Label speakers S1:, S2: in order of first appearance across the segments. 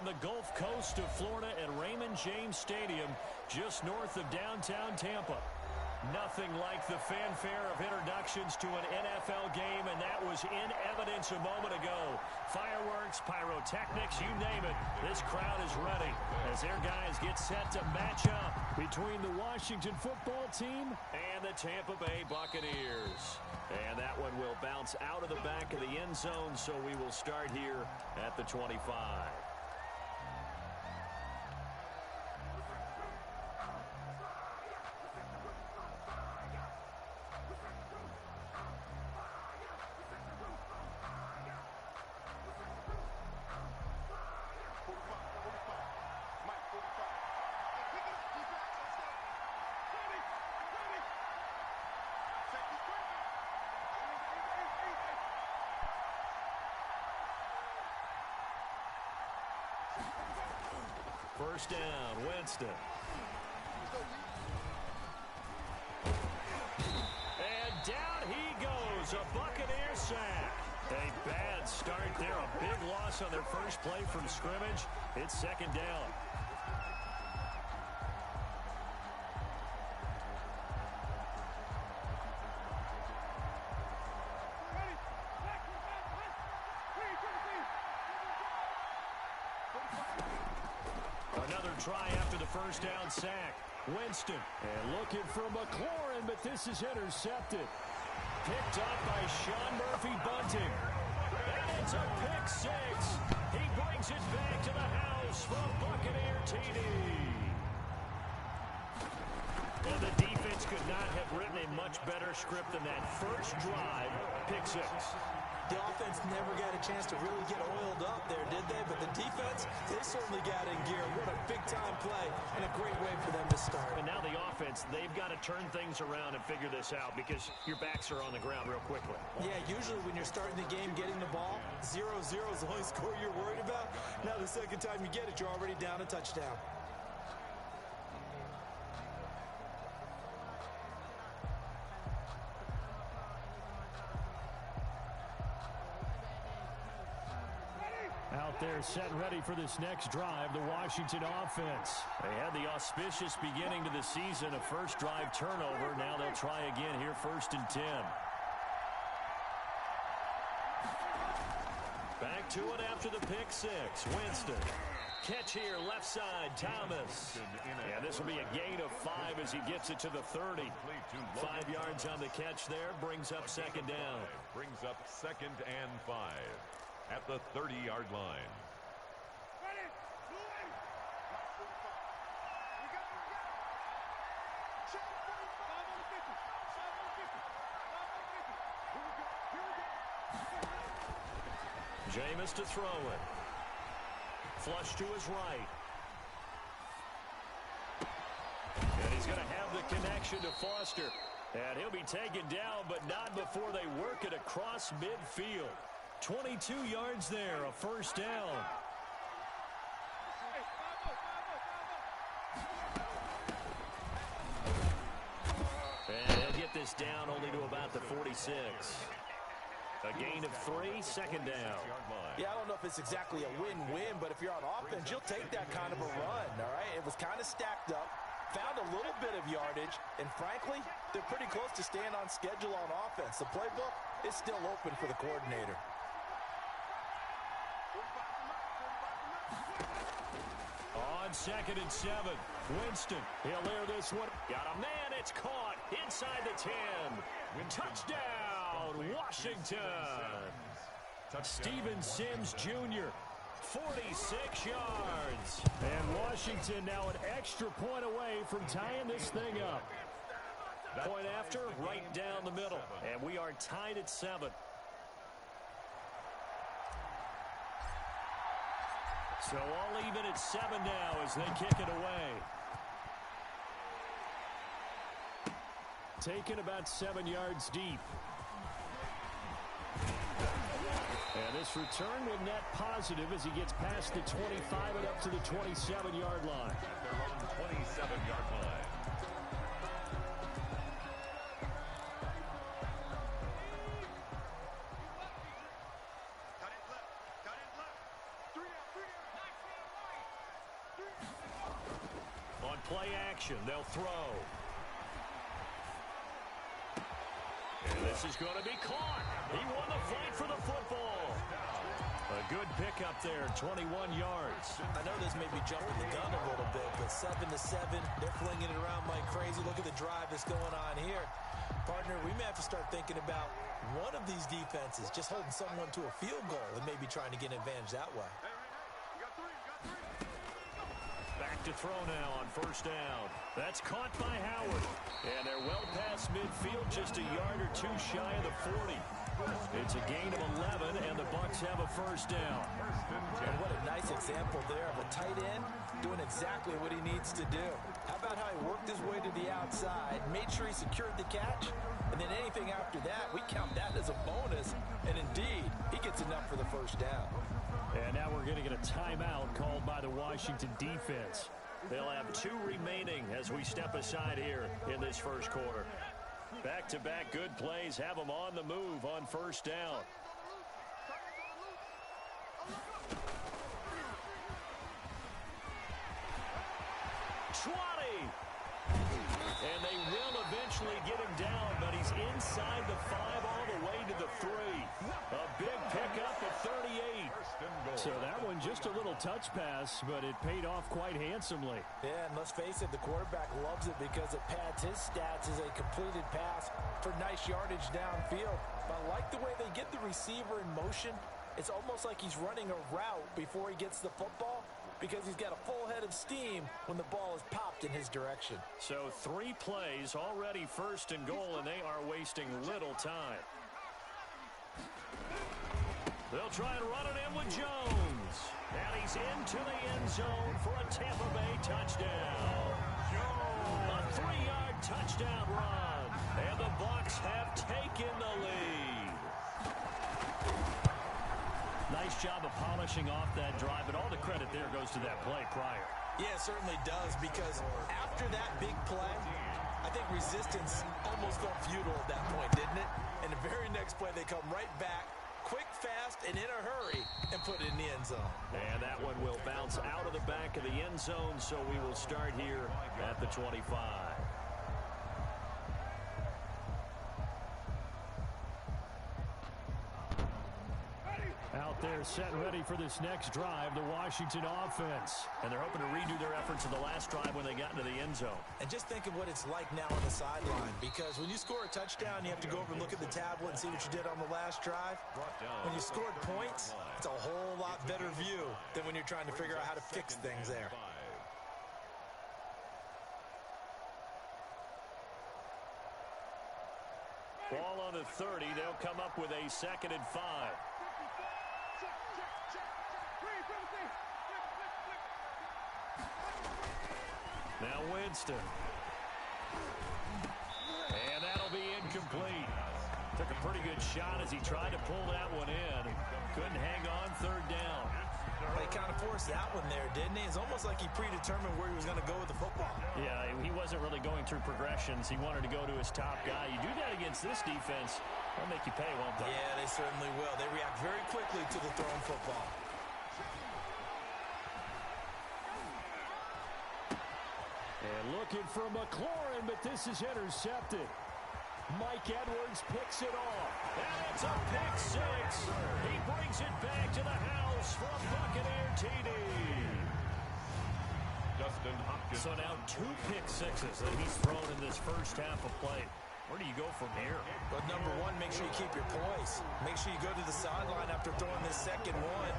S1: from the Gulf Coast of Florida at Raymond James Stadium, just north of downtown Tampa. Nothing like the fanfare of introductions to an NFL game, and that was in evidence a moment ago. Fireworks, pyrotechnics, you name it. This crowd is ready as their guys get set to match up between the Washington football team and the Tampa Bay Buccaneers. And that one will bounce out of the back of the end zone, so we will start here at the 25. First down, Winston. And down he goes, a Buccaneer sack. A bad start there, a big loss on their first play from scrimmage. It's second down. Try after the first down sack. Winston and looking for McLaurin, but this is intercepted. Picked up by Sean Murphy-Bunting. And it's a pick six. He brings it back to the house for a Buccaneer TD. Well, the defense could not have written a much better script than that first drive. Pick six.
S2: The offense never got a chance to really get oiled up there, did they? But the defense, they certainly got in gear. What a big-time play and a great way for them to start.
S1: And now the offense, they've got to turn things around and figure this out because your backs are on the ground real quickly.
S2: Yeah, usually when you're starting the game, getting the ball, 0-0 is the only score you're worried about. Now the second time you get it, you're already down a touchdown.
S1: Out there set and ready for this next drive, the Washington offense. They had the auspicious beginning to the season, a first drive turnover. Now they'll try again here, 1st and 10. Back to it after the pick six. Winston. Catch here, left side, Thomas. And this will be a gain of 5 as he gets it to the 30. 5 yards on the catch there, brings up second down.
S3: Brings up 2nd and 5. At the 30-yard line.
S1: Jameis to throw it. Flush to his right. And he's going to have the connection to Foster. And he'll be taken down, but not before they work it across midfield. 22 yards there, a first down. And he'll get this down only to about the 46. A gain of 3, second down.
S2: Yeah, I don't know if it's exactly a win-win, but if you're on offense, you'll take that kind of a run, all right? It was kind of stacked up, found a little bit of yardage, and frankly, they're pretty close to staying on schedule on offense. The playbook is still open for the coordinator.
S1: On 2nd and 7, Winston. He'll air this one. Got a man. It's caught inside the 10. Touchdown, Washington. Steven Sims Jr., 46 yards. And Washington now an extra point away from tying this thing up. Point after, right down the middle. And we are tied at 7. So all even at 7 now as they kick it away. Taken about 7 yards deep. And this return will net positive as he gets past the 25 and up to the 27-yard line.
S3: Their own 27-yard line.
S1: play action. They'll throw. And this is going to be caught. He won the fight for the football. A good pickup there, 21 yards.
S2: I know this may be jumping the gun a little bit, but 7-7, they're flinging it around like crazy. Look at the drive that's going on here. Partner, we may have to start thinking about one of these defenses just holding someone to a field goal and maybe trying to get an advantage that way.
S1: Back to throw now on first down. That's caught by Howard. And they're well past midfield, just a yard or two shy of the 40. It's a gain of 11, and the Bucs have a first down.
S2: And what a nice example there of a tight end doing exactly what he needs to do. How about how he worked his way to the outside, made sure he secured the catch, and then anything after that, we count that as a bonus. And indeed, he gets enough for the first down.
S1: And now we're going to get a timeout called by the Washington defense. They'll have 2 remaining as we step aside here in this first quarter. Back-to-back good plays have them on the move on first down. Schwade! And they will eventually get him down, but he's inside the 5 all the way to the 3. A big pickup of 38. So that one just a little touch pass, but it paid off quite handsomely.
S2: Yeah, and let's face it, the quarterback loves it because it pads his stats as a completed pass for nice yardage downfield. But I like the way they get the receiver in motion. It's almost like he's running a route before he gets the football, because he's got a full head of steam when the ball is popped in his direction.
S1: So 3 plays, already first and goal, and they are wasting little time. They'll try and run it in with Jones. And he's into the end zone for a Tampa Bay touchdown. A 3-yard touchdown run. And the Bucs have taken the lead. Nice job of polishing off that drive, but all the credit there goes to that play prior.
S2: Yeah, it certainly does, because after that big play, I think resistance almost felt futile at that point, didn't it? And the very next play, they come right back, quick, fast, and in a hurry, and put it in the end zone.
S1: And that one will bounce out of the back of the end zone, so we will start here at the 25. Out there set and ready for this next drive, the Washington offense. And they're hoping to redo their efforts of the last drive when they got into the end zone.
S2: And just think of what it's like now on the sideline, because when you score a touchdown, you have to go over and look at the tablet and see what you did on the last drive. When you scored points, it's a whole lot better view than when you're trying to figure out how to fix things there.
S1: Ball on the 30. They'll come up with a 2nd and 5. Now Winston. And that'll be incomplete. Took a pretty good shot as he tried to pull that one in. Couldn't hang on 3rd down.
S2: They kind of forced that one there, didn't he? It's almost like he predetermined where he was going to go with the football.
S1: Yeah, he wasn't really going through progressions. He wanted to go to his top guy. You do that against this defense, they'll make you pay, won't they?
S2: Yeah, they certainly will. They react very quickly to the thrown football.
S1: And looking for McLaurin, but this is intercepted. Mike Edwards picks it off. And it's a pick 6. He brings it back to the house for a Buccaneer TD.
S3: Justin Hopkins.
S1: So now 2 pick 6s that he's thrown in this first half of play. Where do you go from here?
S2: But number 1, make sure you keep your poise. Make sure you go to the sideline after throwing this second one,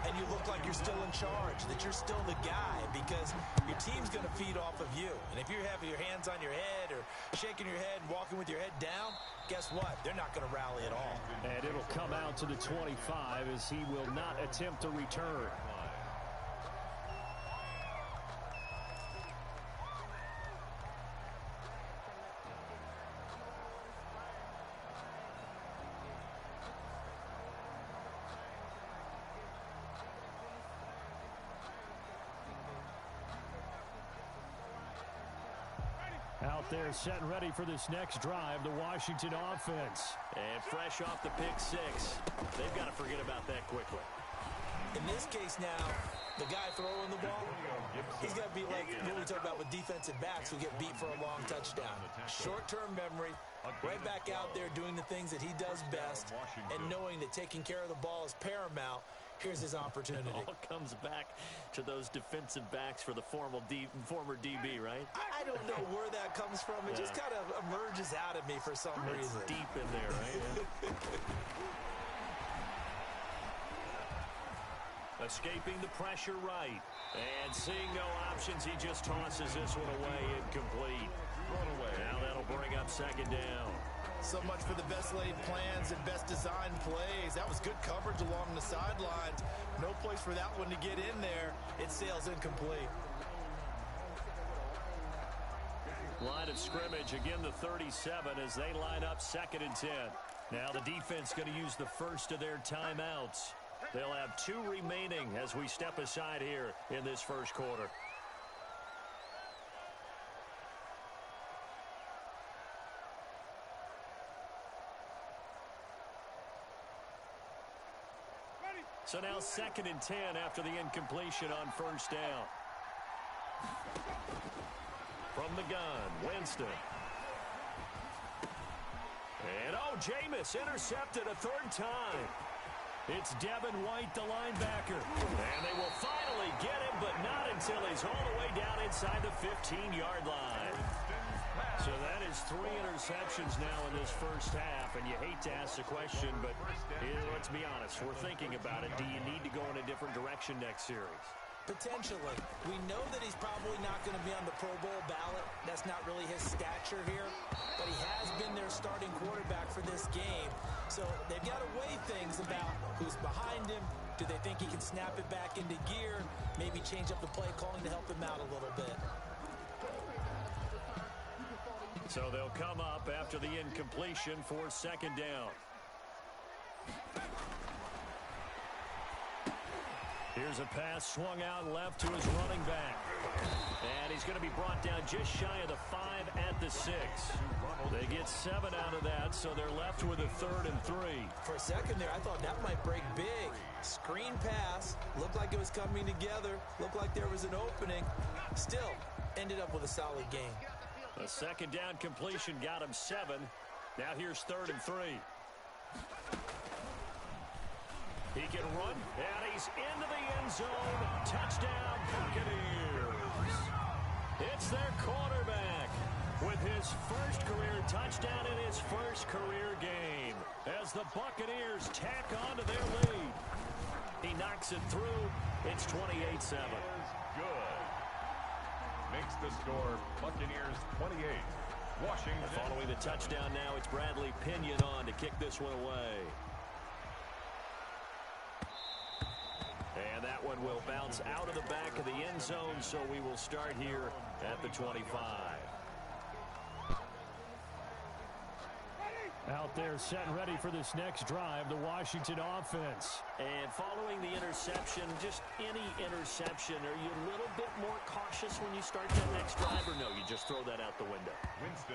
S2: and you look like you're still in charge, that you're still the guy, because your team's going to feed off of you. And if you're having your hands on your head or shaking your head and walking with your head down, guess what? They're not going to rally at all.
S1: And it'll come out to the 25 as he will not attempt to return. Out there set and ready for this next drive, the Washington offense. And fresh off the pick 6, they've got to forget about that quickly.
S2: In this case now, the guy throwing the ball, he's got to be like what we talk about with defensive backs who get beat for a long touchdown. Short-term memory, right back out there doing the things that he does best, and knowing that taking care of the ball is paramount. Here's his opportunity.
S1: It all comes back to those defensive backs for the former DB, right?
S2: I don't know where that comes from. It just kind of emerges out of me for some reason.
S1: It's deep in there, right? Escaping the pressure right. And seeing no options, he just tosses this one away, incomplete. Now that'll bring up second down.
S2: So much for the best laid plans and best designed plays. That was good coverage along the sidelines. No place for that one to get in there. It sails incomplete.
S1: Line of scrimmage, again the 37 as they line up 2nd and 10. Now the defense going to use the first of their timeouts. They'll have 2 remaining as we step aside here in this first quarter. So now 2nd and 10 after the incompletion on first down. From the gun, Winston. And Jameis intercepted a 3rd time. It's Devin White, the linebacker. And they will finally get him, but not until he's all the way down inside the 15-yard line. So that is 3 interceptions now in this first half, and you hate to ask the question, but let's be honest, we're thinking about it. Do you need to go in a different direction next series?
S2: Potentially. We know that he's probably not going to be on the Pro Bowl ballot. That's not really his stature here, but he has been their starting quarterback for this game. So they've got to weigh things about who's behind him. Do they think he can snap it back into gear? Maybe change up the play calling to help him out a little bit.
S1: So they'll come up after the incompletion for 2nd down. Here's a pass swung out left to his running back. And he's going to be brought down just shy of the 5 at the 6. They get 7 out of that, so they're left with a 3rd and 3.
S2: For a second there, I thought that might break big. Screen pass. Looked like it was coming together. Looked like there was an opening. Still, ended up with a solid game.
S1: A 2nd down completion got him 7. Now here's 3rd and 3. He can run, and he's into the end zone. Touchdown, Buccaneers. It's their quarterback with his first career touchdown in his first career game as the Buccaneers tack on to their lead. He knocks it through. It's 28-7.
S3: Good. Makes the score Buccaneers 28. Washington.
S1: Following the touchdown now, it's Bradley Pinion on to kick this one away. And that one will bounce out of the back of the end zone, so we will start here at the 25.
S4: Out there set and ready for this next drive, the Washington offense.
S1: And following the interception, just any interception, are you a little bit more cautious when you start that next drive, or no, you just throw that out the window?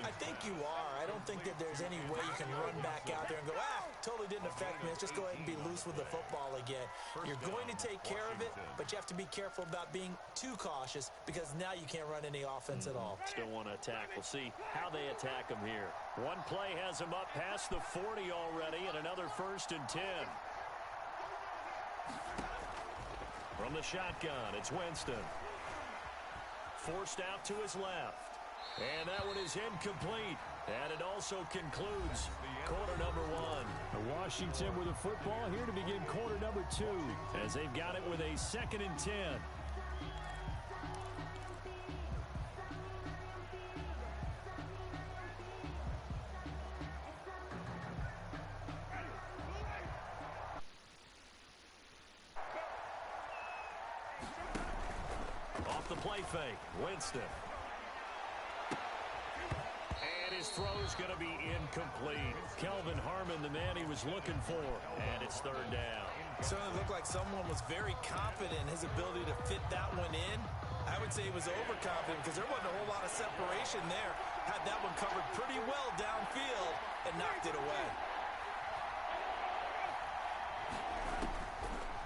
S2: I think you are. I don't think that there's any way you can run back out there and go, totally didn't affect me. Let's just go ahead and be loose with the football again. You're going to take care of it, but you have to be careful about being too cautious because now you can't run any offense at all.
S1: Still want to attack. We'll see how they attack him here. One play has him up past the 40 already, and another 1st and 10. From the shotgun, it's Winston. Forced out to his left. And that one is incomplete. And it also concludes quarter number 1.
S4: Washington with a football here to begin quarter number 2.
S1: As they've got it with a 2nd and 10. Off the play fake, Winston. And his throw's going to be incomplete. Kelvin Harmon, the man he was looking for. And it's 3rd down.
S2: Certainly looked like someone was very confident in his ability to fit that one in. I would say he was overconfident because there wasn't a whole lot of separation there. Had that one covered pretty well downfield and knocked it away.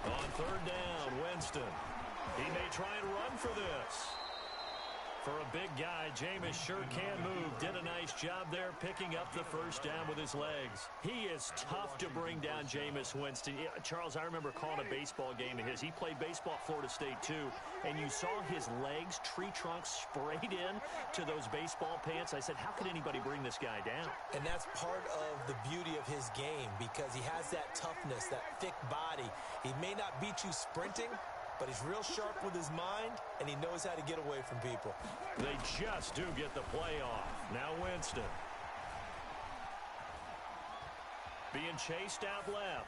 S1: On third down, Winston. He may try and run for this. For a big guy, Jameis sure can move. Did a nice job there picking up the first down with his legs. He is tough to bring down, Jameis Winston. Yeah, Charles, I remember calling a baseball game of his. He played baseball at Florida State, too. And you saw his legs, tree trunks sprayed in to those baseball pants. I said, how could anybody bring this guy down?
S2: And that's part of the beauty of his game because he has that toughness, that thick body. He may not beat you sprinting, but he's real sharp with his mind, and he knows how to get away from people.
S1: They just do get the play off. Now Winston. Being chased out left.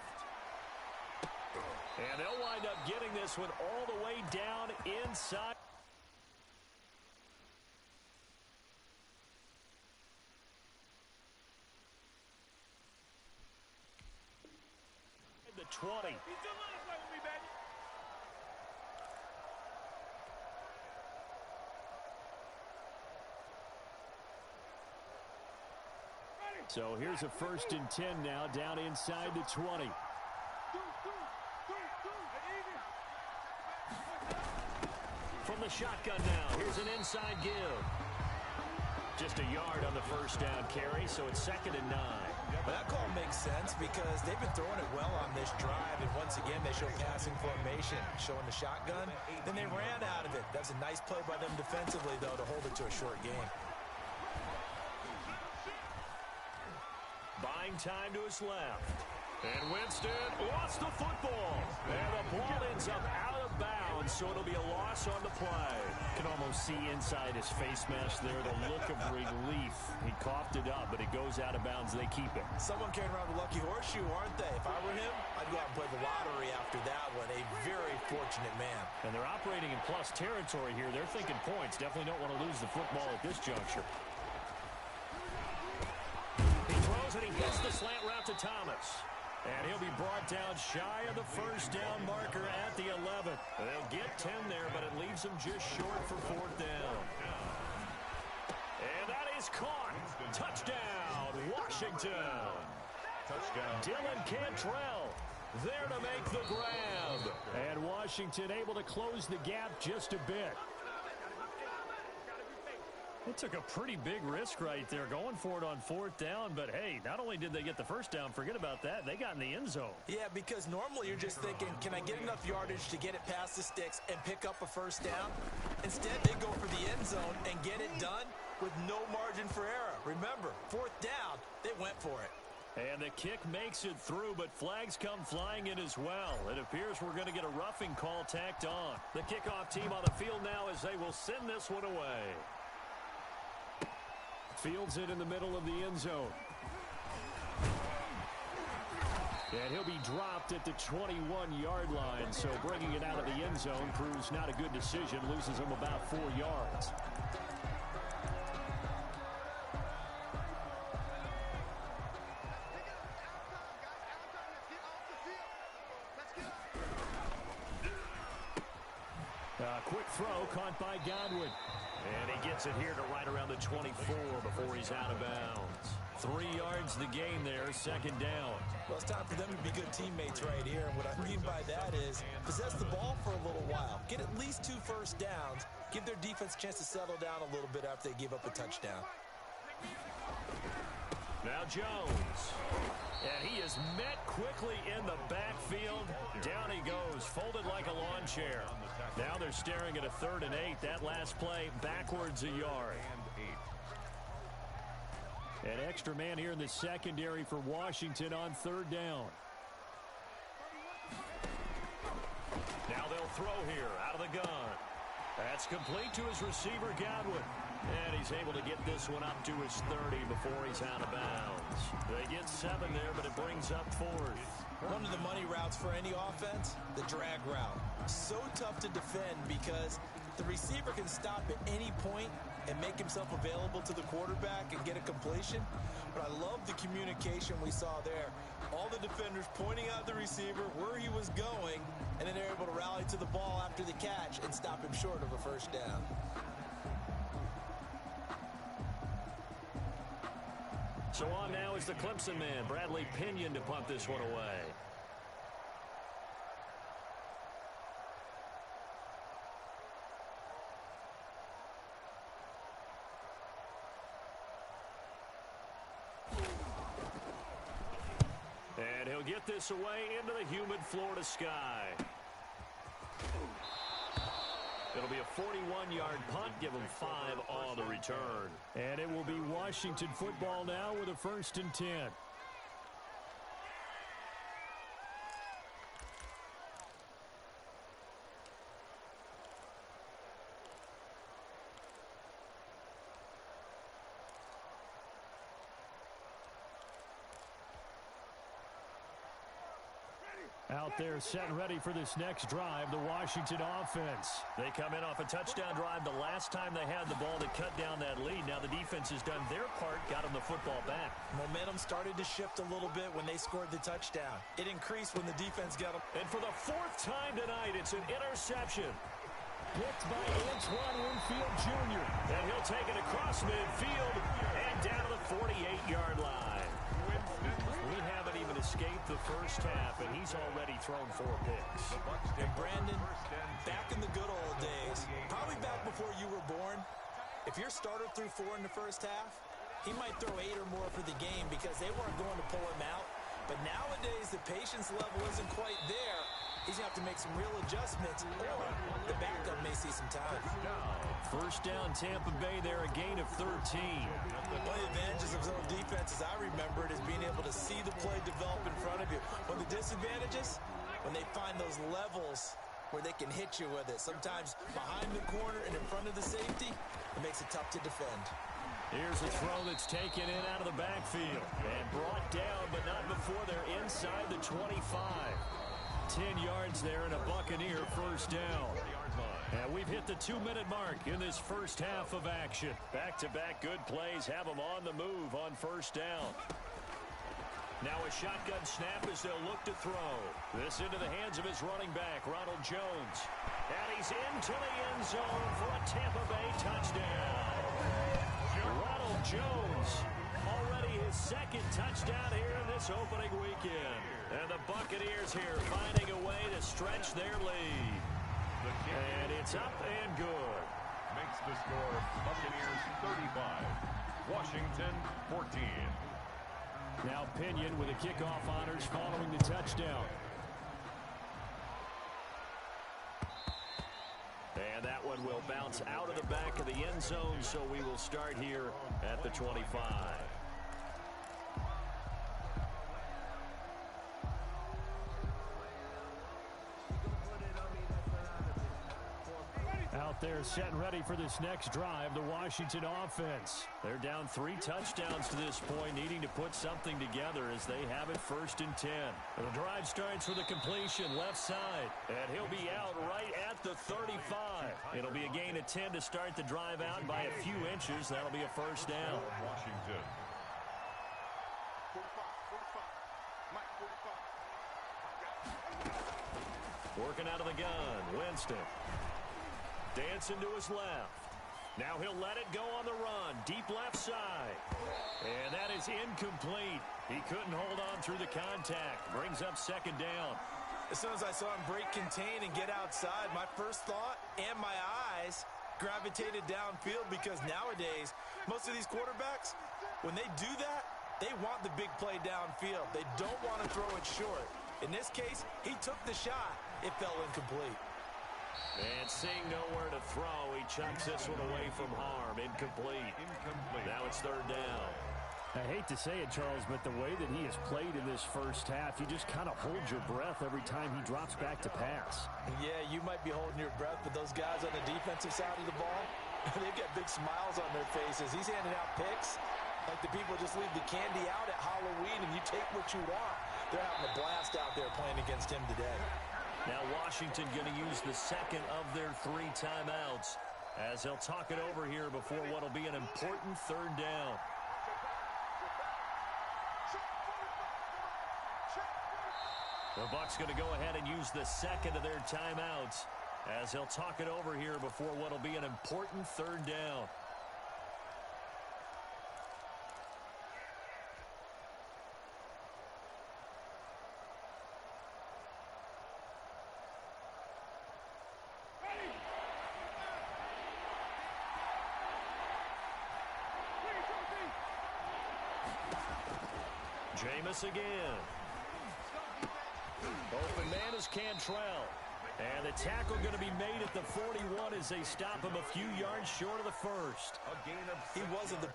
S1: And they'll wind up getting this one all the way down inside. The 20.
S4: So here's a 1st and 10 now, down inside the 20.
S1: From the shotgun now, here's an inside give. Just a yard on the first down carry, so it's 2nd and 9.
S2: Well, that call makes sense because they've been throwing it well on this drive, and once again they show passing formation, showing the shotgun. Then they ran out of it. That's a nice play by them defensively, though, to hold it to a short game.
S1: Buying time to his left. And Winston lost the football. And the ball ends up out of bounds, so it'll be a loss on the play.
S4: You can almost see inside his face mask there the look of relief. He coughed it up, but it goes out of bounds. They keep it.
S2: Someone carrying around the lucky horseshoe, aren't they? If I were him, I'd go out and play the lottery after that one. A very fortunate man.
S4: And they're operating in plus territory here. They're thinking points. Definitely don't want to lose the football at this juncture.
S1: And he hits the slant route to Thomas. And he'll be brought down shy of the first down marker at the 11th. They'll get 10 there, but it leaves them just short for 4th down. And that is caught. Touchdown, Washington.
S3: Touchdown.
S1: Dylan Cantrell there to make the grab.
S4: And Washington able to close the gap just a bit. It took a pretty big risk right there going for it on 4th down, but hey, not only did they get the first down, forget about that, they got in the end zone.
S2: Yeah, because normally you're just thinking, can I get enough yardage to get it past the sticks and pick up a first down? Instead, they go for the end zone and get it done with no margin for error. Remember, 4th down, they went for it.
S1: And the kick makes it through, but flags come flying in as well. It appears we're going to get a roughing call tacked on. The kickoff team on the field now as they will send this one away.
S4: Fields it in the middle of the end zone. And he'll be dropped at the 21-yard line, so bringing it out of the end zone proves not a good decision, loses him about 4 yards. Quick throw caught by Godwin.
S1: And he gets it here to right around the 24 before he's out of bounds. 3 yards the gain there, 2nd down.
S2: Well, it's time for them to be good teammates right here. And what I mean by that is possess the ball for a little while. Get at least 2 first downs. Give their defense a chance to settle down a little bit after they give up a touchdown.
S1: Now Jones. And he is met quickly in the backfield. Down he goes, folded like a lawn chair. Now they're staring at a 3rd and 8. That last play, backwards a yard.
S4: An extra man here in the secondary for Washington on 3rd down.
S1: Now they'll throw here out of the gun. That's complete to his receiver, Godwin. And he's able to get this one up to his 30 before he's out of bounds. They get 7 there, but it brings up 4th.
S2: One of the money routes for any offense, the drag route. So tough to defend because the receiver can stop at any point and make himself available to the quarterback and get a completion. But I love the communication we saw there. All the defenders pointing out the receiver where he was going, and then they're able to rally to the ball after the catch and stop him short of a first down.
S1: So on now is the Clemson man, Bradley Pinion, to punt this one away. kick this away into the humid Florida sky. It'll be a 41-yard punt. Give them 5 on the return.
S4: And it will be Washington football now with a 1st and 10. Out there set and ready for this next drive, the Washington offense.
S1: They come in off a touchdown drive the last time they had the ball to cut down that lead. Now the defense has done their part, got them the football back.
S2: Momentum started to shift a little bit when they scored the touchdown. It increased when the defense got them.
S1: And for the 4th time tonight, it's an interception.
S4: Picked by Antoine Winfield Jr.
S1: And he'll take it across midfield and down to the 48-yard line. We haven't even escaped the first half, and he's already thrown 4 picks.
S2: And Brandon, back in the good old days, probably back before you were born, if your starter threw 4 in the first half, he might throw 8 or more for the game because they weren't going to pull him out. But nowadays, the patience level isn't quite there. He's going to have to make some real adjustments, or the backup may see some time.
S1: First down, Tampa Bay there, a gain of 13.
S2: One of the advantages of zone defense, as I remember it, is being able to see the play develop in front of you. One of the disadvantages, when they find those levels where they can hit you with it. Sometimes behind the corner and in front of the safety, it makes it tough to defend.
S1: Here's a throw that's taken in out of the backfield and brought down, but not before they're inside the 25. 10 yards there and a Buccaneer first down. And we've hit the 2-minute mark in this first half of action. Back-to-back good plays have them on the move on first down. Now a shotgun snap as they'll look to throw. This into the hands of his running back, Ronald Jones. And he's into the end zone for a Tampa Bay touchdown. Ronald Jones, already his 2nd touchdown here in this opening weekend. And the Buccaneers here finding a way to stretch their lead. And it's up and good.
S3: Makes the score Buccaneers 35, Washington 14.
S4: Now Pinion with the kickoff honors following the touchdown.
S1: And that one will bounce out of the back of the end zone, so we will start here at the 25.
S4: Out there set and ready for this next drive, the Washington offense.
S1: They're down 3 touchdowns to this point, needing to put something together as they have it 1st and 10. The drive starts with a completion left side, and he'll be out right at the 35. It'll be a gain of 10 to start the drive out by a few inches. That'll be a first down.
S3: Washington.
S1: Working out of the gun, Winston. Dancing to his left. Now he'll let it go on the run. Deep left side. And that is incomplete. He couldn't hold on through the contact. Brings up 2nd down.
S2: As soon as I saw him break contain and get outside, my first thought and my eyes gravitated downfield because nowadays, most of these quarterbacks, when they do that, they want the big play downfield. They don't want to throw it short. In this case, he took the shot. It fell incomplete.
S1: And seeing nowhere to throw, he chucks this one away from harm. Incomplete. Now it's 3rd down.
S4: I hate to say it, Charles, but the way that he has played in this first half, you just kind of hold your breath every time he drops back to pass.
S2: Yeah, you might be holding your breath, but those guys on the defensive side of the ball, they've got big smiles on their faces. He's handing out picks like the people just leave the candy out at Halloween and you take what you want. They're having a blast out there playing against him today.
S1: Now Washington going to use the 2nd of their 3 timeouts as they'll talk it over here before what will be an important 3rd down. The Bucs going to go ahead and use the 2nd of their timeouts as they'll talk it over here before what will be an important 3rd down. Jameis again. Open man is Cantrell. And the tackle going to be made at the 41 as they stop him a few yards short of the first.
S3: A gain of 6
S2: He wasn't the...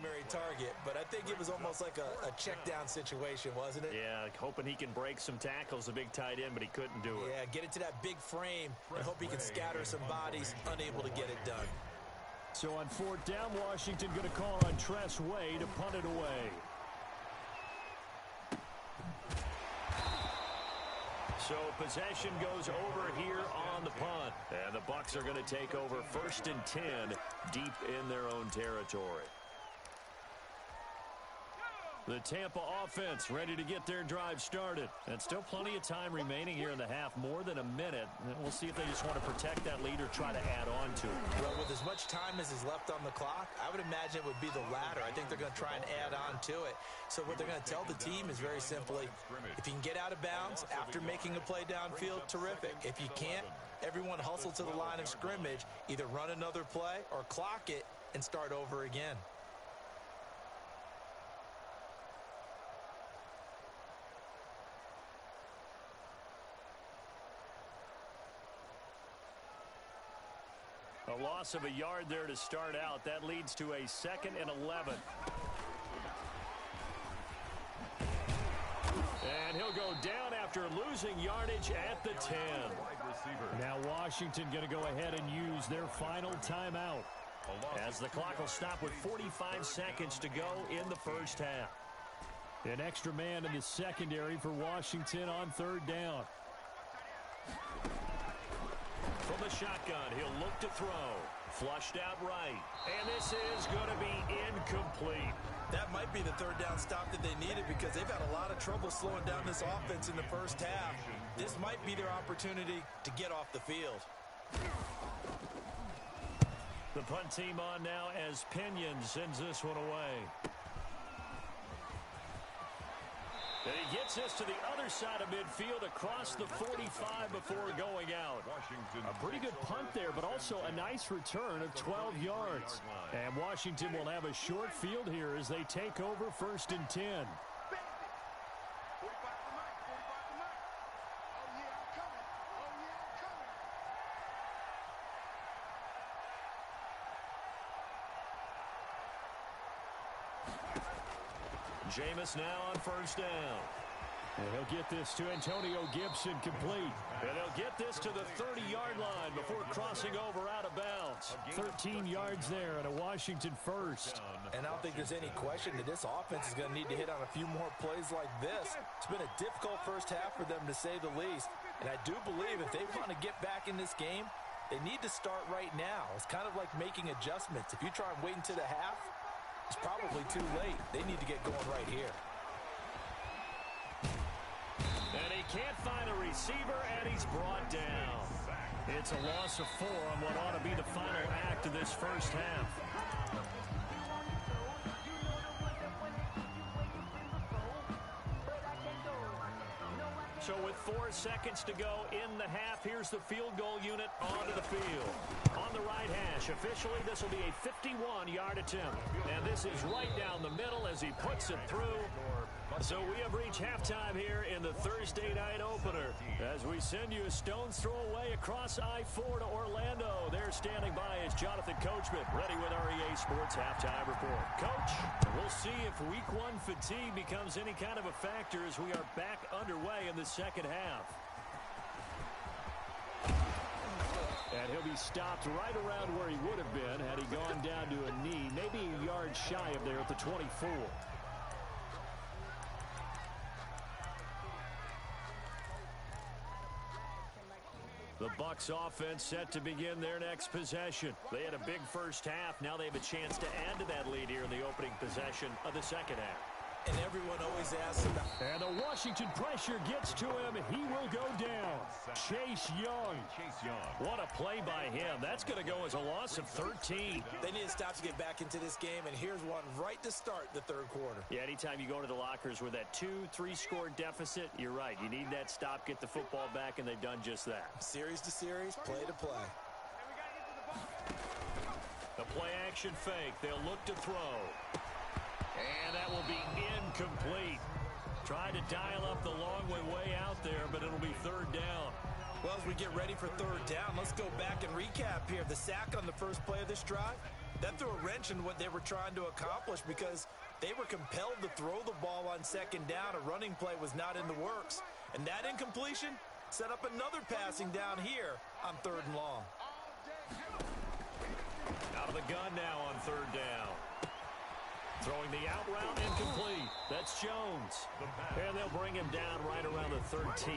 S2: primary target, but I think it was almost like a check down situation, wasn't it?
S1: Yeah, hoping he can break some tackles, a big tight end, but he couldn't do it.
S2: Yeah, get it to that big frame and hope he can scatter some bodies, unable to get it done.
S4: So on 4th down, Washington going to call on Tress Way to punt it away.
S1: So possession goes over here on the punt. And the Bucs are going to take over 1st and 10 deep in their own territory. The Tampa offense ready to get their drive started. And still plenty of time remaining here in the half, more than a minute. We'll see if they just want to protect that lead or try to add on to it.
S2: Well, with as much time as is left on the clock, I would imagine it would be the latter. I think they're going to try and add on to it. So what they're going to tell the team is very simply, if you can get out of bounds after making a play downfield, terrific. If you can't, everyone hustle to the line of scrimmage, either run another play or clock it and start over again.
S1: A loss of a yard there to start out. That leads to a 2nd and 11. And he'll go down after losing yardage at the 10.
S4: Now Washington going to go ahead and use their final timeout,
S1: as the clock will stop with 45 seconds to go in the first half.
S4: An extra man in the secondary for Washington on 3rd down.
S1: From the shotgun, he'll look to throw. Flushed out right. And this is going to be incomplete.
S2: That might be the 3rd down stop that they needed because they've had a lot of trouble slowing down this offense in the first half. This might be their opportunity to get off the field.
S1: The punt team on now as Pinion sends this one away. And he gets this to the other side of midfield across the 45 before going out.
S4: A pretty good punt there, but also a nice return of 12 yards. And Washington will have a short field here as they take over 1st and 10.
S1: Jameis now on 1st down.
S4: And he'll get this to Antonio Gibson complete.
S1: And he'll get this to the 30-yard line before crossing over out of bounds.
S4: 13 yards there and a Washington first.
S2: And I don't think there's any question that this offense is going to need to hit on a few more plays like this. It's been a difficult first half for them, to say the least. And I do believe if they want to get back in this game, they need to start right now. It's kind of like making adjustments. If you try and wait until the half, it's probably too late. They need to get going right here.
S1: And he can't find a receiver, and he's brought down. It's a loss of 4 on what ought to be the final act of this first half. So with 4 seconds to go in the half, here's the field goal unit onto the field. On the right hash, officially this will be a 51-yard attempt. And this is right down the middle as he puts it through. So we have reached halftime here in the Thursday night opener as we send you a stone's throw away across I-4 to Orlando. There standing by is Jonathan Coachman, ready with REA Sports Halftime Report. Coach, we'll see if Week 1 fatigue becomes any kind of a factor as we are back underway in the second half.
S4: And he'll be stopped right around where he would have been had he gone down to a knee, maybe a yard shy of there at the 24. The Bucs offense set to begin their next possession. They had a big first half. Now they have a chance to add to that lead here in the opening possession of the second half.
S2: And everyone always asks about...
S4: And the Washington pressure gets to him. He will go down. Chase Young. What a play by him. That's going to go as a loss of 13.
S2: They need to stop to get back into this game, and here's one right to start the third quarter.
S4: Yeah, anytime you go to the lockers with that 2-3 score deficit, you're right. You need that stop, get the football back, and they've done just that.
S2: Series to series, play to play.
S1: The play action fake. They'll look to throw. And that will be incomplete. Trying to dial up the long way out there, but it'll be third down.
S2: Well, as we get ready for third down, let's go back and recap here. The sack on the first play of this drive, that threw a wrench in what they were trying to accomplish because they were compelled to throw the ball on second down. A running play was not in the works. And that incompletion set up another passing down here on third and long.
S1: Out of the gun now on third down. Throwing the out route, incomplete. That's Jones. And they'll bring him down right around the 13.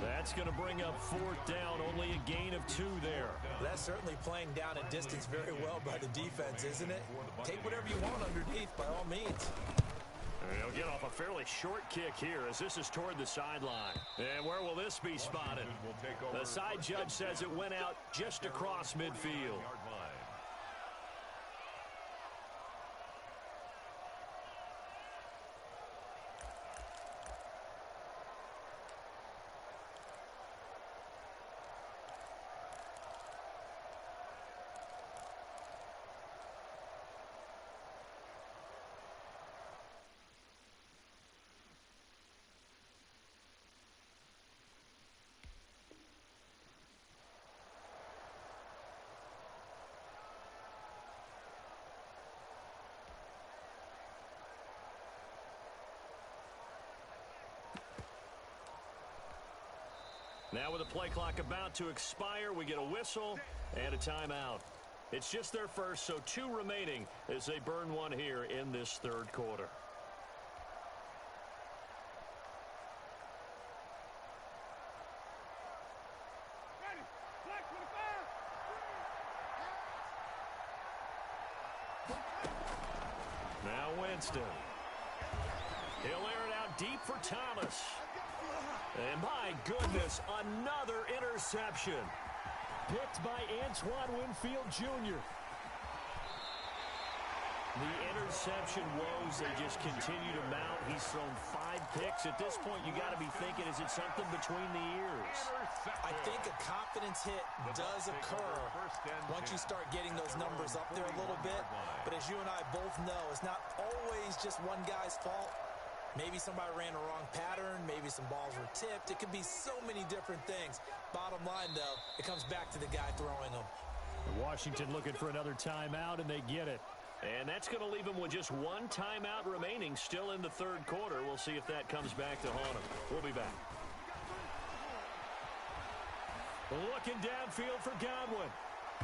S1: That's going to bring up fourth down. Only a gain of 2 there.
S2: That's certainly playing down a distance very well by the defense, isn't it? Take whatever you want underneath, by all means.
S1: He'll get off a fairly short kick here as this is toward the sideline. And where will this be spotted? The side judge says it went out just across midfield. Now with the play clock about to expire, we get a whistle and a timeout. It's just their first, so 2 remaining as they burn one here in this third quarter. Now Winston. He'll air it out deep for Thomas. And my goodness, another interception. Picked by Antoine Winfield Jr. The interception woes, they just continue to mount. He's thrown 5 picks. At this point, you got to be thinking, is it something between the ears?
S2: I think a confidence hit does occur once you start getting those numbers up there a little bit. But as you and I both know, it's not always just one guy's fault. Maybe somebody ran a wrong pattern. Maybe some balls were tipped. It could be so many different things. Bottom line, though, it comes back to the guy throwing them.
S4: Washington looking for another timeout, and they get it.
S1: And that's going to leave them with just 1 timeout remaining still in the third quarter. We'll see if that comes back to haunt them. We'll be back. Looking downfield for Godwin.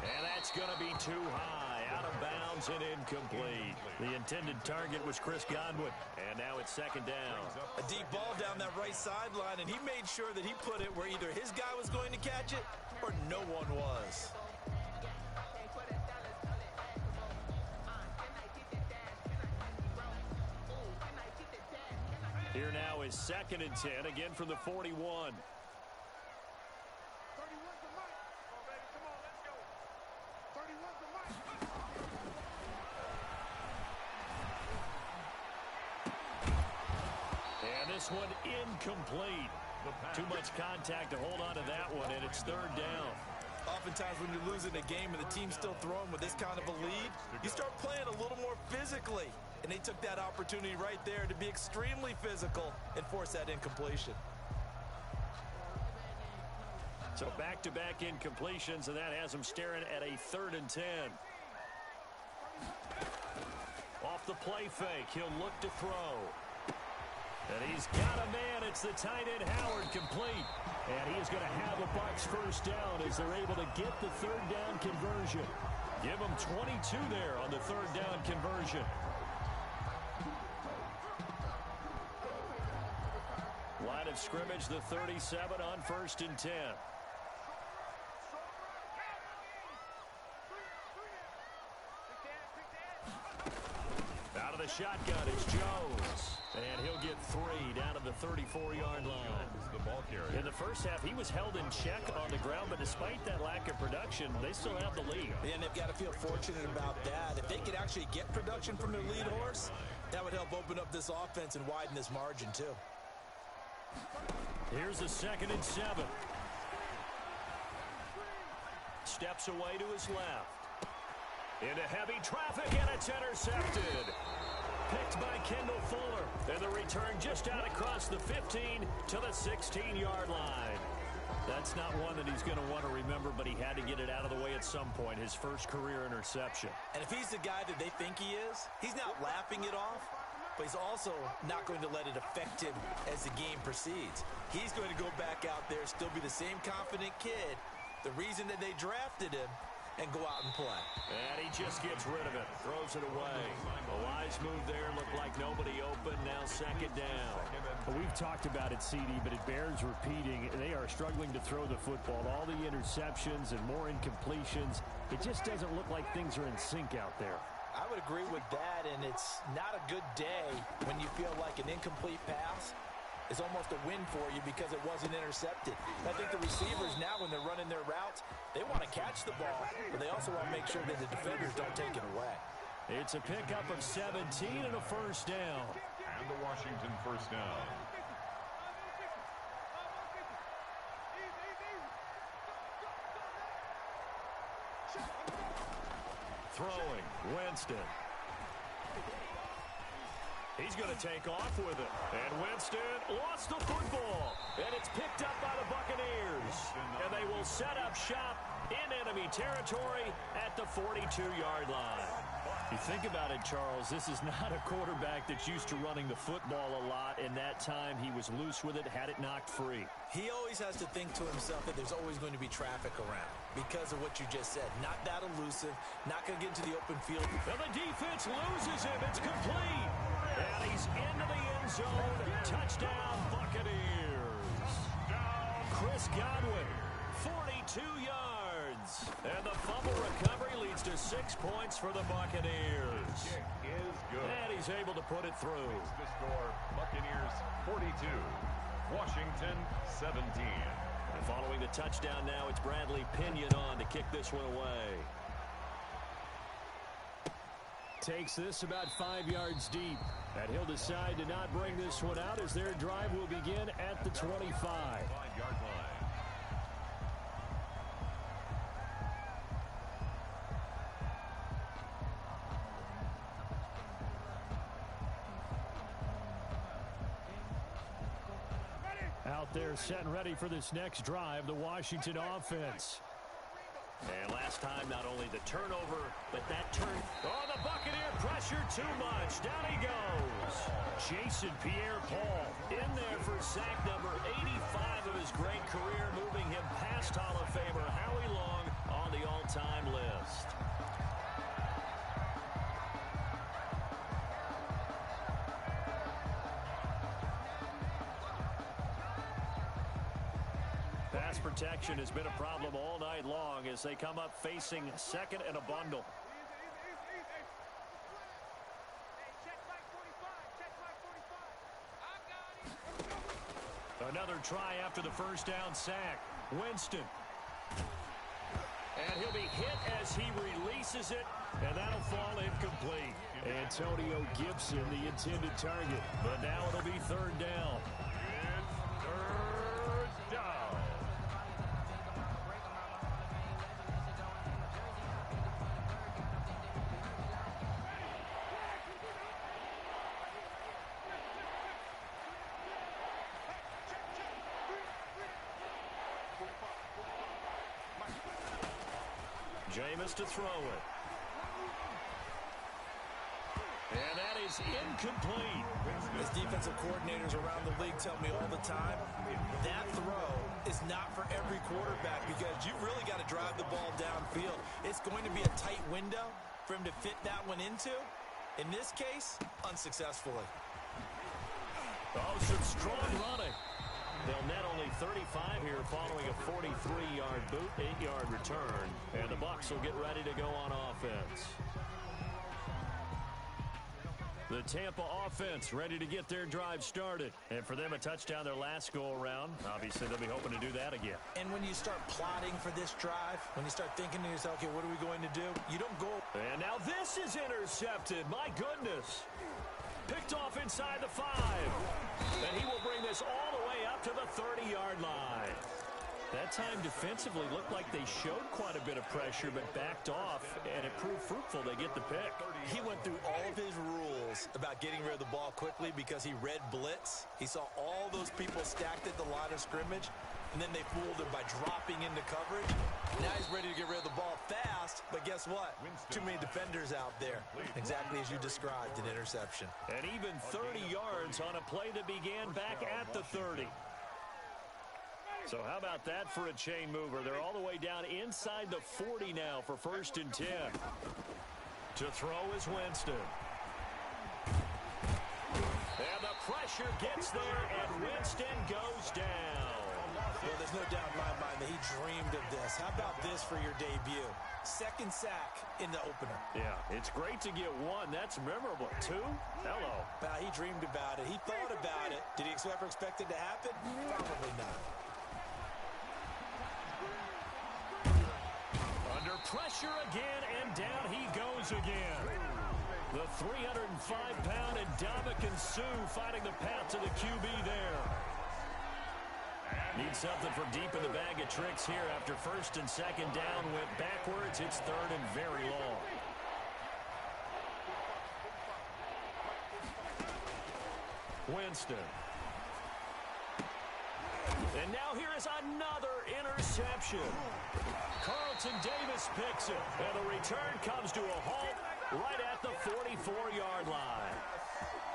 S1: And that's going to be too high, out of bounds and incomplete. The intended target was Chris Godwin, and now it's second down.
S2: A deep ball down that right sideline, and he made sure that he put it where either his guy was going to catch it or no one was.
S1: Here now is second and 10, again from the 41. This one incomplete. Too much contact to hold on to that one, and it's third down.
S2: Oftentimes when you're losing a game and the team's still throwing with this kind of a lead, you start playing a little more physically. And they took that opportunity right there to be extremely physical and force that incompletion.
S1: So back-to-back incompletions, and that has them staring at a third and 10. Off the play fake, he'll look to throw. And he's got a man. It's the tight end, Howard, complete.
S4: And he is going to have a Bucs first down as they're able to get the third down conversion.
S1: Give him 22 there on the third down conversion. Line of scrimmage, the 37 on first and 10.
S4: shotgun. It's Jones. And he'll get 3 down to the 34-yard line.
S3: The ball carrier.
S4: In the first half, he was held in check on the ground, but despite that lack of production, they still have the lead.
S2: And they've got to feel fortunate about that. If they could actually get production from their lead horse, that would help open up this offense and widen this margin, too.
S4: Here's the 2nd and 7. Steps away to his left. Into heavy traffic, and it's intercepted. Picked by Kendall Fuller. And the return just out across the 15 to the 16-yard line. That's not one that he's going to want to remember, but he had to get it out of the way at some point, his first career interception.
S2: And if he's the guy that they think he is, he's not laughing it off, but he's also not going to let it affect him as the game proceeds. He's going to go back out there, still be the same confident kid, the reason that they drafted him, and go out and play.
S4: And he just gets rid of it, throws it away. A wise move there, looked like nobody open, now 2nd down.
S5: Well, we've talked about it, CD, but it bears repeating. They are struggling to throw the football. All the interceptions and more incompletions. It just doesn't look like things are in sync out there.
S2: I would agree with that, and it's not a good day when you feel like an incomplete pass is almost a win for you because it wasn't intercepted. I think the receivers now, when they're running their routes, they want to catch the ball, but they also want to make sure that the defenders don't take it away.
S4: It's a pickup of 17 and a first down.
S3: And the Washington first down.
S4: Throwing, Winston. He's going to take off with it. And Winston lost the football. And it's picked up by the Buccaneers. And they will set up shop in enemy territory at the 42-yard line. You think about it, Charles, this is not a quarterback that's used to running the football a lot. And that time he was loose with it, had it knocked free.
S2: He always has to think to himself that there's always going to be traffic around because of what you just said. Not that elusive, not going to get into the open field.
S4: And the defense loses him. It's complete. And he's into the end zone. Touchdown, Buccaneers. Chris Godwin, 42 yards. And the fumble recovery leads to 6 points for the Buccaneers.
S3: Kick is good.
S4: And he's able to put it through.
S3: The score, Buccaneers 42, Washington 17.
S4: And following the touchdown now, it's Bradley Pinion on to kick this one away.
S5: Takes this about 5 yards deep. And he'll decide to not bring this one out as their drive will begin at the 25.
S3: 5-yard line.
S5: Out there set and ready for this next drive, the Washington offense.
S4: And last time, not only the turnover, but that turn. Oh, the Buccaneer pressure too much. Down he goes.
S5: Jason Pierre-Paul
S4: In there for sack number 85 of his great career, moving him past Hall of Famer Howie Long on the all-time list. Pass protection has been a problem all night long as they come up facing 2nd and a bundle. Another try after the first down sack. Winston. And he'll be hit as he releases it, and that'll fall incomplete.
S5: Antonio Gibson, the intended target.
S4: But now it'll be 3rd down.
S3: It's 3rd down.
S4: Jameis to throw it. And that is incomplete.
S2: As defensive coordinators around the league tell me all the time, that throw is not for every quarterback because you've really got to drive the ball downfield. It's going to be a tight window for him to fit that one into. In this case, unsuccessfully.
S4: Oh, some strong running. They'll net only 35 here following a 43-yard boot, 8-yard return. And the Bucs will get ready to go on offense.
S1: The Tampa offense ready to get their drive started. And for them, a touchdown their last go-around. Obviously, they'll be hoping to do that again.
S2: And when you start plotting for this drive, when you start thinking to yourself, okay, what are we going to do? You don't go.
S1: And now this is intercepted. My goodness. Picked off inside the 5. And he will bring this all the way up to the 30-yard line. That time defensively looked like they showed quite a bit of pressure but backed off, and it proved fruitful. They get the pick.
S2: He went through all of his rules about getting rid of the ball quickly because he read blitz. He saw all those people stacked at the line of scrimmage, and then they fooled him by dropping into coverage. Now he's ready to get rid of the ball fast, but guess what? Too many defenders out there. Exactly as you described, an interception.
S1: And even 30 yards on a play that began back at the 30. So how about that for a chain mover? They're all the way down inside the 40 now for 1st and 10. To throw is Winston. And the pressure gets there, and Winston goes down.
S2: Well, there's no doubt in my mind that he dreamed of this. How about this for your debut? 2nd sack in the opener.
S1: Yeah, it's great to get 1. That's memorable. 2? Hello.
S2: Well, he dreamed about it. He thought about it. Did he ever expect it to happen? Probably not.
S1: Under pressure again, and down he goes again. The 305-pound Ndamukong Suh fighting the path to the QB there. Need something from deep in the bag of tricks here after 1st and 2nd down. Went backwards. It's 3rd and very long. Winston. And now here is another interception. Carlton Davis picks it. And the return comes to a halt right at the 44-yard line.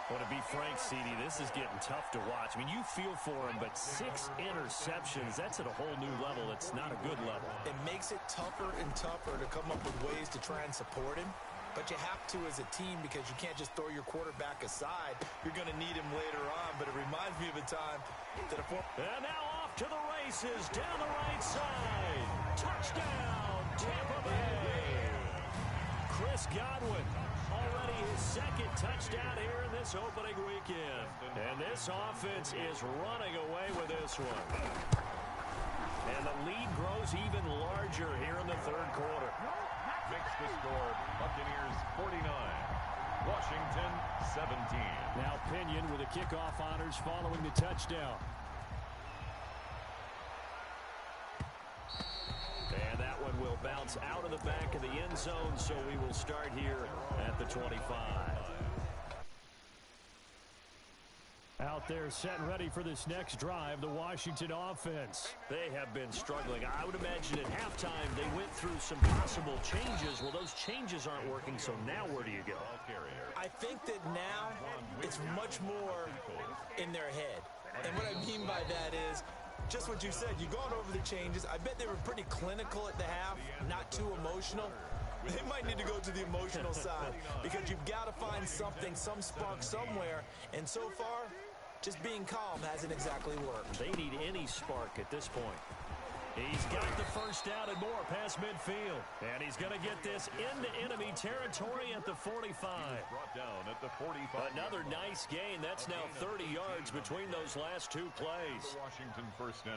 S1: Well, to be frank, CD, this is getting tough to watch. I mean, you feel for him, but 6 interceptions, that's at a whole new level. It's not a good level.
S2: It makes it tougher and tougher to come up with ways to try and support him. But you have to as a team because you can't just throw your quarterback aside. You're going to need him later on. But it reminds me of a time that a former...
S1: And now off to the races down the right side. Touchdown, Tampa Bay. Chris Godwin, already his 2nd touchdown here in this opening weekend. And this offense is running away with this one. And the lead grows even larger here in the 3rd quarter.
S3: Makes the score Buccaneers 49, Washington 17.
S5: Now Pinion with the kickoff honors following the touchdown.
S1: And that one will bounce out of the back of the end zone, so we will start here at the 25.
S5: Out there set and ready for this next drive, the Washington offense.
S1: They have been struggling. I would imagine at halftime they went through some possible changes. Well, those changes aren't working, so now where do you go?
S2: I think that now it's much more in their head. And what I mean by that is just what you said. You've gone over the changes. I bet they were pretty clinical at the half, not too emotional. They might need to go to the emotional side because you've got to find something, some spark somewhere. And so far, just being calm hasn't exactly worked.
S1: They need any spark at this point. He's got the first down and more past midfield. And he's going to get this into enemy territory at the 45.
S3: Brought down at the 45.
S1: Another nice gain. That's now 30 yards between those last 2 plays.
S3: Washington first down.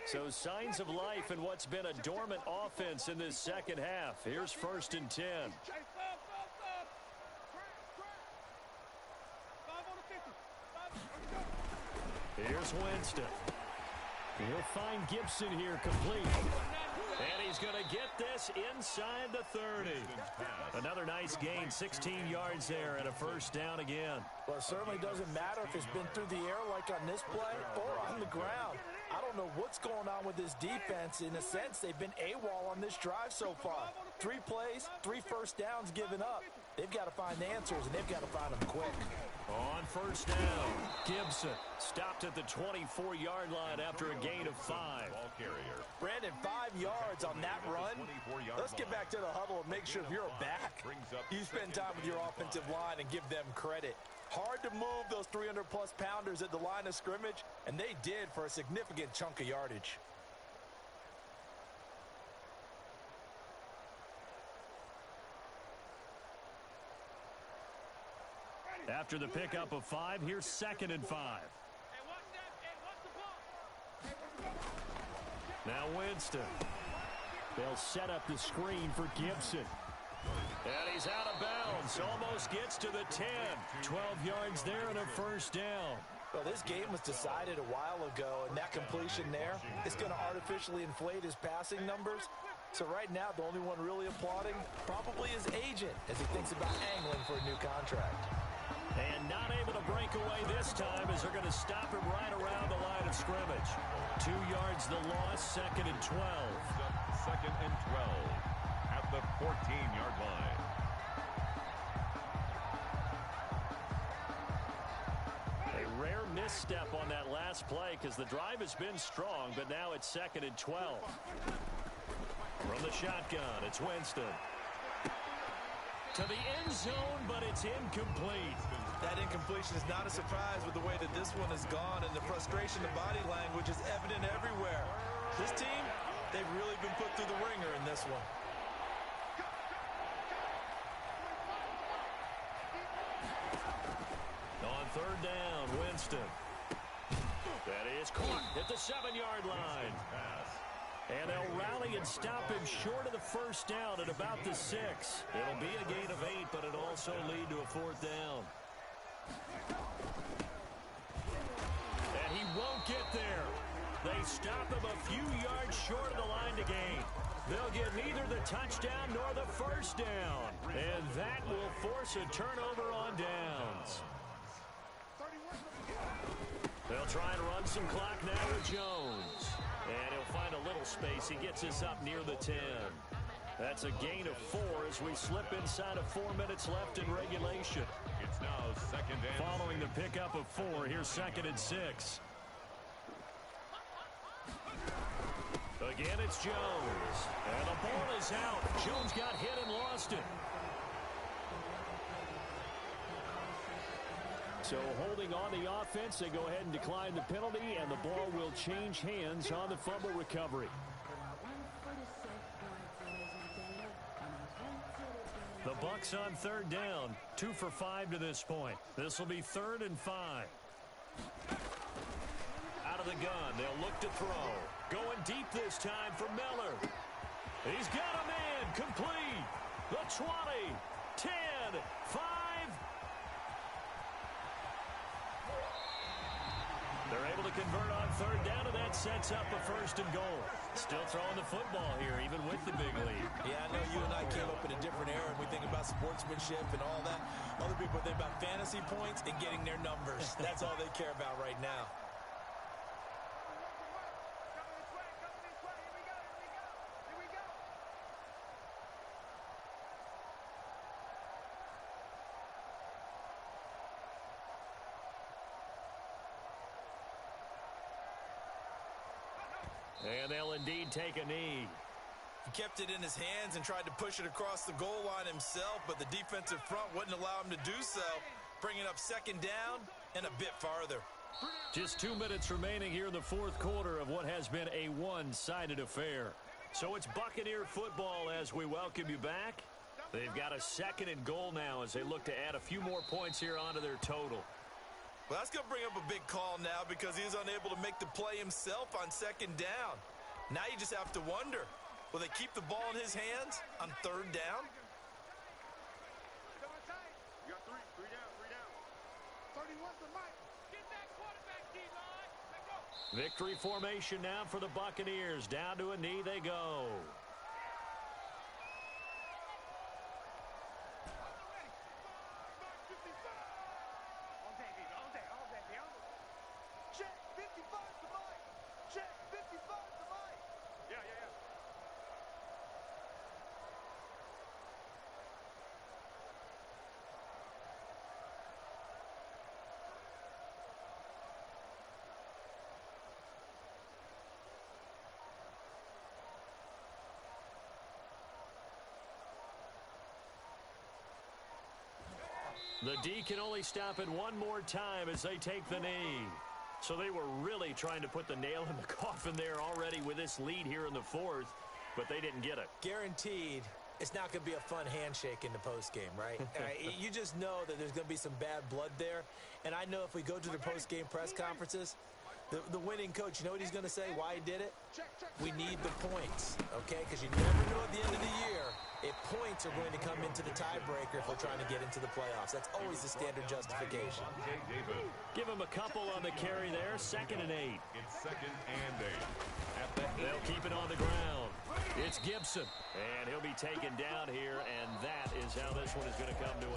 S1: So signs of life in what's been a dormant offense in this 2nd half. Here's 1st and 10. Here's Winston. He'll find Gibson here complete. And he's going to get this inside the 30. Another nice gain, 16 yards there and a first down again.
S2: Well, it certainly doesn't matter if it's been through the air like on this play or on the ground. I don't know what's going on with this defense. In a sense, they've been AWOL on this drive so far. 3 plays, 3 first downs given up. They've got to find the answers, and they've got to find them quick.
S1: On first down, Gibson stopped at the 24-yard line after a gain of 5.
S3: Ball carrier.
S2: Brandon, 5 yards on that run. Let's get back to the huddle and make sure if you're a back, you spend time with your offensive line and give them credit. Hard to move those 300-plus pounders at the line of scrimmage, and they did for a significant chunk of yardage.
S5: After the pickup of 5, here's 2nd and 5. Now Winston. They'll set up the screen for Gibson. And he's out of bounds. Almost gets to the 10. 12 yards there and a first down.
S2: Well, this game was decided a while ago, and that completion there is going to artificially inflate his passing numbers. So right now, the only one really applauding probably his agent as he thinks about angling for a new contract.
S1: And not able to break away this time as they're going to stop him right around the line of scrimmage. 2 yards the loss, 2nd and 12.
S3: 2nd and 12 at the 14-yard line.
S1: A rare misstep on that last play because the drive has been strong, but now it's 2nd and 12. From the shotgun, it's Winston. To the end zone, but it's incomplete.
S2: That incompletion is not a surprise with the way that this one has gone, and the frustration, the body language is evident everywhere. This team, they've really been put through the ringer in this one.
S1: On 3rd down, Winston. That is caught at the 7-yard line. And they'll rally and stop him short of the first down at about the 6. It'll be a gain of 8, but it'll also lead to a 4th down. And he won't get there. They stop him a few yards short of the line to gain. They'll get neither the touchdown nor the first down. And that will force a turnover on downs. They'll try and run some clock now with Jones. And he'll find a little space. He gets us up near the 10. That's a gain of 4 as we slip inside of 4 minutes left in regulation.
S3: It's now 2nd and...
S1: Following the pickup of 4, here's 2nd and 6. Again, it's Jones. And the ball is out. Jones got hit and lost it. So holding on the offense, they go ahead and decline the penalty, and the ball will change hands on the fumble recovery. The Bucs on 3rd down, 2 for 5 to this point. This will be 3rd and 5. Out of the gun, they'll look to throw. Going deep this time for Miller. He's got a man, complete. The 20, 10, 5. They're able to convert on 3rd down, and that sets up a 1st and goal. Still throwing the football here, even with the big lead.
S2: Yeah, I know you and I came up in a different era, and we think about sportsmanship and all that. Other people think about fantasy points and getting their numbers. That's all they care about right now.
S1: And they'll indeed take a knee.
S2: He kept it in his hands and tried to push it across the goal line himself, but the defensive front wouldn't allow him to do so, bringing up 2nd down and a bit farther.
S1: Just 2 minutes remaining here in the 4th quarter of what has been a one-sided affair. So it's Buccaneer football as we welcome you back. They've got a 2nd and goal now as they look to add a few more points here onto their total.
S2: Well, that's going to bring up a big call now because he's unable to make the play himself on 2nd down. Now you just have to wonder, will they keep the ball in his hands on 3rd down?
S6: You got three down. 31's the mic. Get that quarterback, D-line. Let's go.
S1: Victory formation now for the Buccaneers. Down to a knee they go. The D can only stop it one more time as they take the knee. So they were really trying to put the nail in the coffin there already with this lead here in the 4th, but they didn't get it.
S2: Guaranteed It's not going to be a fun handshake in the postgame, right? You just know that there's going to be some bad blood there. And I know if we go to the postgame press conferences, the winning coach, you know what he's going to say, why he did it? We need the points, okay? Because you never know at the end of the year if points are going to come into the tiebreaker if we're trying to get into the playoffs. That's always the standard justification.
S4: Give him a couple on the carry there. 2nd and 8.
S3: It's 2nd and 8.
S4: They'll keep it on the ground. It's Gibson. And he'll be taken down here, and that is how this one is going to come to an